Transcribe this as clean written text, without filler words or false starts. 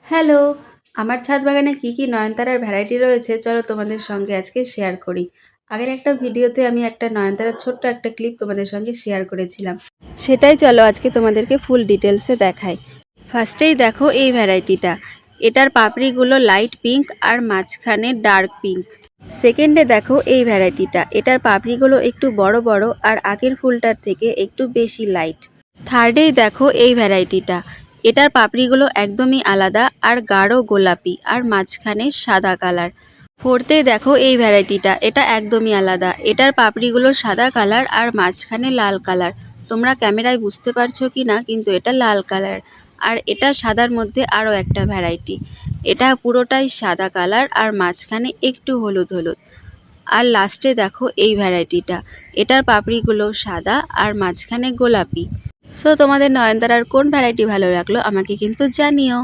Hello! আমার ছাদ বাগানে কি নয়নতারার ভ্যারাইটি রয়েছে চলো তোমাদের সঙ্গে আজকে শেয়ার করি। আগের একটা ভিডিওতে আমি একটা নয়নতারার ছোট্ট একটা ক্লিপ তোমাদের সঙ্গে শেয়ার করেছিলাম। সেটাই চলো আজকে তোমাদেরকে ফুল ডিটেলসে দেখাই। ফার্স্টেই দেখো এই ভ্যারাইটিটা। এটার পাপড়িগুলো লাইট পিঙ্ক আর মাঝখানে ডার্ক পিঙ্ক। সেকেন্ডে দেখো এই ভ্যারাইটিটা। এটার পাপড়িগুলো একটু বড় বড় আর আগের ফুলটার থেকে একটু বেশি লাইট। থার্ডেই দেখো এই ভ্যারাইটিটা। এটার পাপড়িগুলো একদমই আলাদা আর গাঢ় গোলাপি আর মাঝখানে সাদা কালার। ফোর্থে দেখো এই ভ্যারাইটিটা। এটা একদমই আলাদা। এটার পাপড়িগুলো সাদা কালার আর মাঝখানে লাল কালার। তোমরা ক্যামেরায় বুঝতে পারছো কি না, কিন্তু এটা লাল কালার। আর এটা সাদার মধ্যে আরও একটা ভ্যারাইটি। এটা পুরোটাই সাদা কালার আর মাঝখানে একটু হলুদ হলুদ। আর লাস্টে দেখো এই ভ্যারাইটিটা। এটার পাপড়িগুলো সাদা আর মাঝখানে গোলাপি। সো তোমাদের নয়নতারার কোন ভ্যারাইটি ভালো লাগলো আমাকে কিন্তু জানিও।